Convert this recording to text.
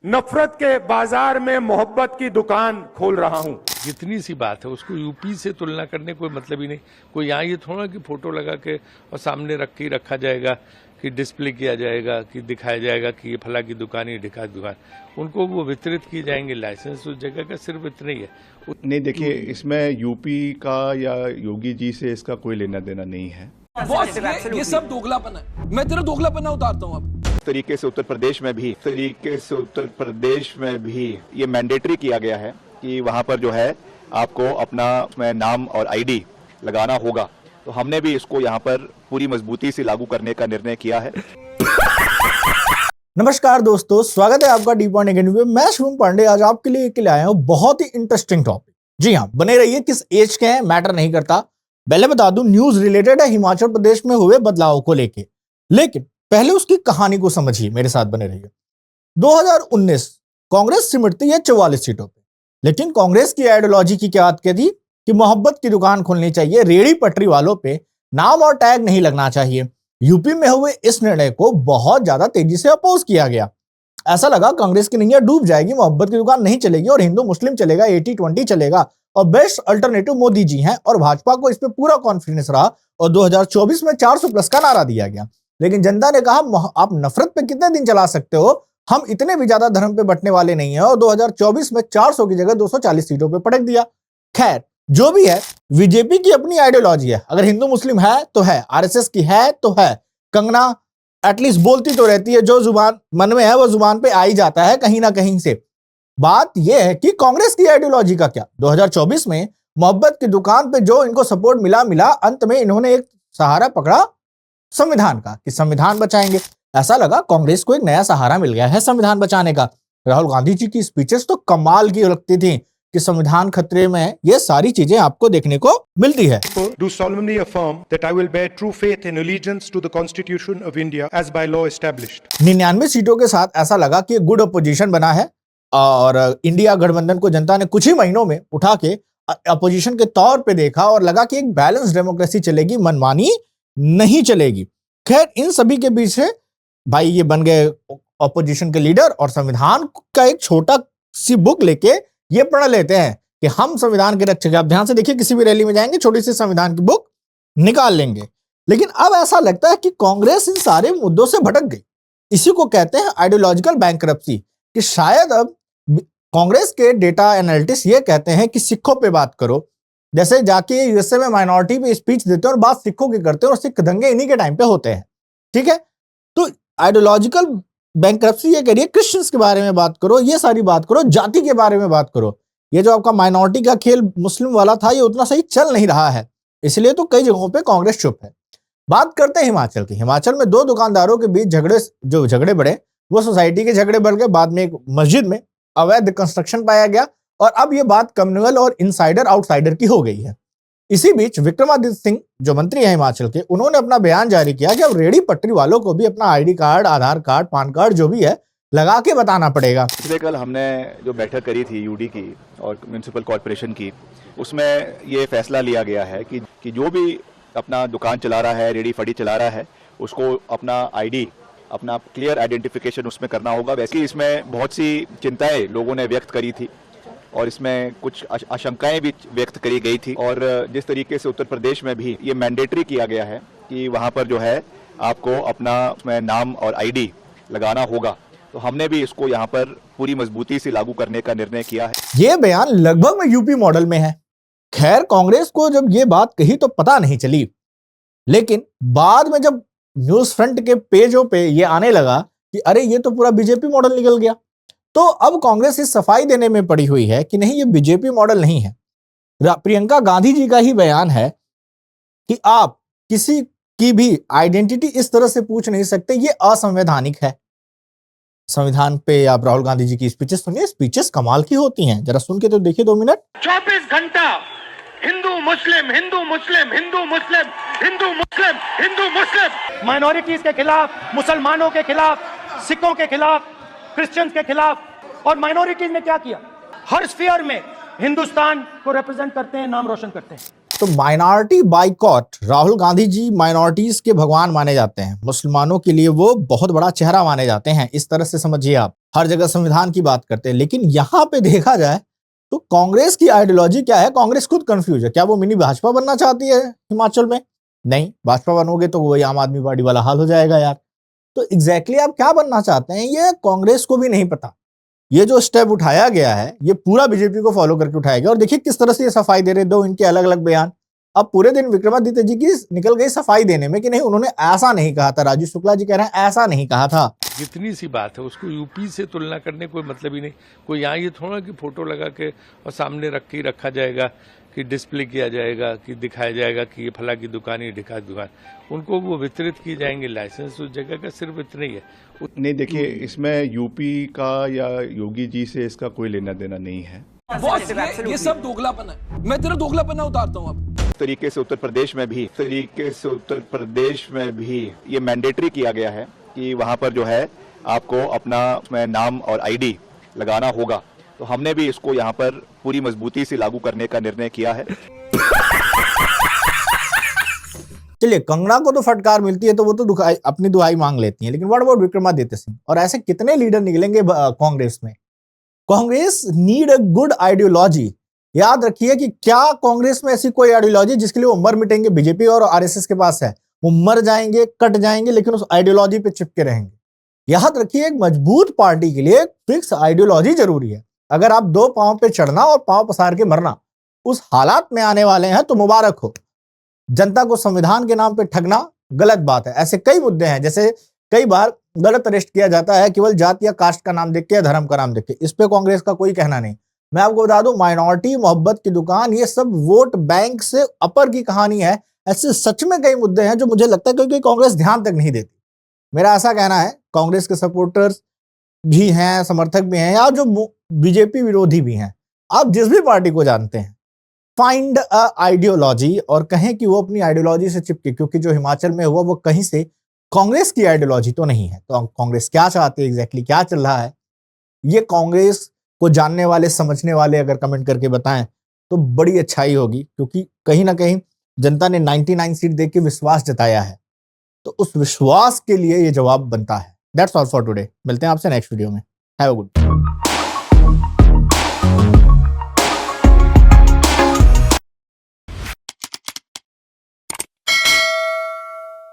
नफरत के बाजार में मोहब्बत की दुकान खोल रहा हूं। जितनी सी बात है उसको यूपी से तुलना करने कोई मतलब ही नहीं। कोई यहाँ ये थोड़ा कि फोटो लगा के और सामने रख के रखा जाएगा कि डिस्प्ले किया जाएगा कि दिखाया जाएगा कि ये फला की दुकान ये ढिका की दुकान। उनको वो वितरित किए जाएंगे लाइसेंस उस जगह का, सिर्फ इतना ही है। नहीं देखिए, इसमें यूपी का या योगी जी से इसका कोई लेना देना नहीं है। ये सब दोगलापन है। मैं तेरा दोगलापन उतारता हूँ अब। तरीके से उत्तर प्रदेश में भी ये मैंडेटरी किया गया है कि वहाँ पर जो है आपको अपना नाम और आईडी लगाना होगा। तो हमने भी इसको यहाँ पर पूरी मजबूती से लागू करने का निर्णय किया है। नमस्कार दोस्तों, स्वागत है आपका डी पॉइंट न्यूज में। मैं शुभम पांडे आज आपके लिए आया हूँ बहुत ही इंटरेस्टिंग टॉपिक। जी हाँ, बने रहिए। किस एज के हैं मैटर नहीं करता। पहले बता दूं, न्यूज रिलेटेड है हिमाचल प्रदेश में हुए बदलाव को लेके, लेकिन पहले उसकी कहानी को समझिए। मेरे साथ बने रहिए। 2019 कांग्रेस सिमटती है 44 सीटों पे, लेकिन कांग्रेस की आइडियोलॉजी की क्या बात कहती कि मोहब्बत की दुकान खोलनी चाहिए, रेड़ी पटरी वालों पे नाम और टैग नहीं लगना चाहिए। यूपी में हुए इस निर्णय को बहुत ज्यादा तेजी से अपोज किया गया। ऐसा लगा कांग्रेस की नैया डूब जाएगी, मोहब्बत की दुकान नहीं चलेगी और हिंदू मुस्लिम चलेगा, 80-20 चलेगा और बेस्ट अल्टरनेटिव मोदी जी हैं। और भाजपा को इस पे पूरा कॉन्फिडेंस रहा और 2024 में 400 प्लस का नारा दिया गया। लेकिन जनता ने कहा आप नफरत पे कितने दिन चला सकते हो, हम इतने भी ज्यादा धर्म पे बंटने वाले नहीं है। और 2024 में 400 की जगह 240 सीटों पे पटक दिया। खैर जो भी है, बीजेपी की अपनी आइडियोलॉजी है। अगर हिंदू मुस्लिम है तो है, आरएसएस की है तो है। कंगना एटलीस्ट बोलती तो रहती है, जो जुबान मन में है वो जुबान पे आ ही जाता है कहीं ना कहीं से। बात यह है कि कांग्रेस की आइडियोलॉजी का क्या। 2024 में मोहब्बत की दुकान पे जो इनको सपोर्ट मिला, अंत में इन्होंने एक सहारा पकड़ा संविधान का कि संविधान बचाएंगे। ऐसा लगा कांग्रेस को एक नया सहारा मिल गया है संविधान बचाने का। राहुल गांधी जी की स्पीचेस तो कमाल की लगती थी कि संविधान खतरे में है। ये सारी चीजें आपको देखने को मिलती है। Do solemnly affirm that I will bear true faith and allegiance to the Constitution of India as by law established। 99 सीटों के साथ ऐसा लगा कि गुड अपोजिशन बना है और इंडिया गठबंधन को जनता ने कुछ ही महीनों में उठा के अपोजिशन के तौर पे देखा और लगा कि एक बैलेंस डेमोक्रेसी चलेगी, मनमानी नहीं चलेगी। खैर इन सभी के बीच से भाई ये बन गए अपोजिशन के लीडर और संविधान का एक छोटा सी बुक लेके ये पढ़ लेते हैं कि हम संविधान के रक्षक। आप ध्यान से देखिए, किसी भी रैली में जाएंगे छोटी सी संविधान की बुक निकाल लेंगे। लेकिन अब ऐसा लगता है कि कांग्रेस इन सारे मुद्दों से भटक गई। इसी को कहते हैं आइडियोलॉजिकल बैंकरप्सी। कि शायद अब कांग्रेस के डेटा एनालिटिस्ट ये कहते हैं कि सिखों पे बात करो। जैसे जाके यूएसए में माइनॉरिटी पे स्पीच देते हैं और बात सिखों की करते हैं और सिख दंगे इन्हीं के टाइम पे होते हैं। ठीक है, तो आइडियोलॉजिकल बैंकरप्सी ये करिए, क्रिश्चियंस के बारे में बात करो, ये सारी बात करो, जाति के बारे में बात करो। ये जो आपका माइनॉरिटी का खेल मुस्लिम वाला था, ये उतना सही चल नहीं रहा है। इसलिए तो कई जगहों पे कांग्रेस चुप है। बात करते हैं हिमाचल की। हिमाचल में दो दुकानदारों के बीच झगड़े बढ़े, वो सोसाइटी के झगड़े बढ़ गए। बाद में एक मस्जिद में अवैध कंस्ट्रक्शन पाया गया और अब ये बात कम्युनल और इनसाइडर आउटसाइडर की हो गई है। इसी बीच विक्रमादित्य सिंह जो मंत्री है हिमाचल के, उन्होंने अपना बयान जारी किया कि अब रेडी पटरी वालों को भी अपना आईडी कार्ड, आधार कार्ड, पान कार्ड जो भी है लगा के बताना पड़ेगा। पिछले कल हमने जो बैठक करी थी यूडी की और म्युनिसिपल कॉर्पोरेशन की, उसमें ये फैसला लिया गया है कि जो भी अपना दुकान चला रहा है, रेडी फड़ी चला रहा है, उसको अपना आईडी, अपना क्लियर आइडेंटिफिकेशन उसमें करना होगा। वैसे इसमें बहुत सी चिंताएं लोगों ने व्यक्त करी थी और इसमें कुछ आशंकाएं भी व्यक्त करी गई थी। और जिस तरीके से उत्तर प्रदेश में भी ये मैंडेटरी किया गया है कि वहाँ पर जो है आपको अपना नाम और आईडी लगाना होगा, तो हमने भी इसको यहाँ पर पूरी मजबूती से लागू करने का निर्णय किया है। ये बयान लगभग में यूपी मॉडल में है। खैर कांग्रेस को जब ये बात कही तो पता नहीं चली, लेकिन बाद में जब न्यूज फ्रंट के पेजों पे ये आने लगा कि अरे ये तो पूरा बीजेपी मॉडल निकल गया, तो अब कांग्रेस इस सफाई देने में पड़ी हुई है कि नहीं, ये बीजेपी मॉडल नहीं है। प्रियंका गांधी जी का ही बयान है कि आप किसी की भी आइडेंटिटी इस तरह से पूछ नहीं सकते, ये असंवैधानिक है। संविधान पे आप राहुल गांधी जी की स्पीचेस सुनिए, स्पीचेस कमाल की होती हैं, जरा सुन के तो देखिए 2 मिनट। 24 घंटा हिंदू मुस्लिम, हिंदू मुस्लिम, हिंदू मुस्लिम, हिंदू मुस्लिम, हिंदू मुस्लिम। माइनॉरिटीज के खिलाफ, मुसलमानों के खिलाफ, सिखों के खिलाफ, क्रिश्चियंस के खिलाफ। और माइनॉरिटीज ने क्या किया? हर स्फीयर में हिंदुस्तान को रिप्रेजेंट करते हैं, नाम रोशन करते हैं। तो minority boycott, Rahul Gandhi ji minorities के भगवान माने जाते हैं, मुसलमानों के लिए वो बहुत बड़ा चेहरा माने जाते हैं, इस तरह से समझिए आप। हर जगह संविधान की बात करते हैं, लेकिन यहां पे देखा जाए तो कांग्रेस की आइडियोलॉजी क्या है, कांग्रेस खुद कंफ्यूज है। क्या वो मिनी भाजपा बनना चाहती है हिमाचल में? नहीं, भाजपा बनोगे तो वही आम आदमी पार्टी वाला हाल हो जाएगा यार। तो एग्जैक्टली आप क्या बनना चाहते हैं ये कांग्रेस को भी नहीं पता। ये जो स्टेप उठाया गया है ये पूरा बीजेपी को फॉलो करके उठाया गया, और देखिए किस तरह से ये सफाई दे रहे, दो इनके अलग अलग बयान। अब पूरे दिन विक्रमादित्य जी की निकल गई सफाई देने में कि नहीं उन्होंने ऐसा नहीं कहा था। राजू शुक्ला जी कह रहे हैं ऐसा नहीं कहा था। जितनी सी बात है उसको यूपी से तुलना करने कोई मतलब ही नहीं। कोई यहाँ ये थोड़ा कि फोटो लगा के और सामने रख के रखा जाएगा कि डिस्प्ले किया जाएगा कि दिखाया जाएगा कि ये फला की दुकान है ढिका की दुकान। उनको वो वितरित किए जाएंगे लाइसेंस उस जगह का, सिर्फ इतना ही है। नहीं देखिए, इसमें यूपी का या योगी जी से इसका कोई लेना देना नहीं है। बॉस ये सब दोगलापन है। मैं तेरा दोगलापन उतारता हूँ अब। तरीके से उत्तर प्रदेश में भी ये मैंडेटरी किया गया है कि वहां पर जो है आपको अपना उसमें नाम और आईडी लगाना होगा। तो हमने भी इसको यहाँ पर पूरी मजबूती से लागू करने का निर्णय किया है। चलिए, कंगना को तो फटकार मिलती है तो वो तो अपनी दुहाई मांग लेती है, लेकिन व्हाट अबाउट विक्रमादित्य सिंह? और ऐसे कितने लीडर निकलेंगे कांग्रेस में? Congress need a good ideology. याद रखिए कि क्या कांग्रेस में ऐसी कोई आइडियोलॉजी जिसके लिए वो मर मिटेंगे? बीजेपी और आरएसएस के पास है, वो मर जाएंगे, कट जाएंगे, लेकिन उस आइडियोलॉजी पे चिपके रहेंगे। याद रखिए, एक मजबूत पार्टी के लिए फिक्स आइडियोलॉजी जरूरी है। अगर आप दो पांव पे चढ़ना और पांव पसार के मरना उस हालात में आने वाले हैं तो मुबारक हो। जनता को संविधान के नाम पे ठगना गलत बात है। ऐसे कई मुद्दे हैं, जैसे कई बार गलत अरेस्ट किया जाता है केवल जाति या कास्ट का नाम देख के या धर्म का नाम देख के। इस पे कांग्रेस का कोई कहना नहीं। मैं आपको बता दूं, माइनॉरिटी, मोहब्बत की दुकान, ये सब वोट बैंक से अपर की कहानी है। ऐसे सच में कई मुद्दे हैं जो मुझे लगता है क्योंकि कांग्रेस ध्यान तक नहीं देती। मेरा ऐसा कहना है, कांग्रेस के सपोर्टर्स भी हैं, समर्थक भी हैं, या जो बीजेपी विरोधी भी हैं, आप जिस भी पार्टी को जानते हैं, फाइंड अ आइडियोलॉजी और कहें कि वो अपनी आइडियोलॉजी से चिपके, क्योंकि जो हिमाचल में हुआ वो कहीं से कांग्रेस की आइडियोलॉजी तो नहीं है। तो कांग्रेस क्या चाहती है, एग्जैक्टली क्या चल रहा है, ये कांग्रेस को जानने वाले, समझने वाले अगर कमेंट करके बताएं तो बड़ी अच्छाई होगी, क्योंकि कहीं ना कहीं जनता ने 99 सीट देख के विश्वास जताया है, तो उस विश्वास के लिए ये जवाब बनता है। That's all for today. मिलते हैं आपसे नेक्स्ट वीडियो में। Have a good day.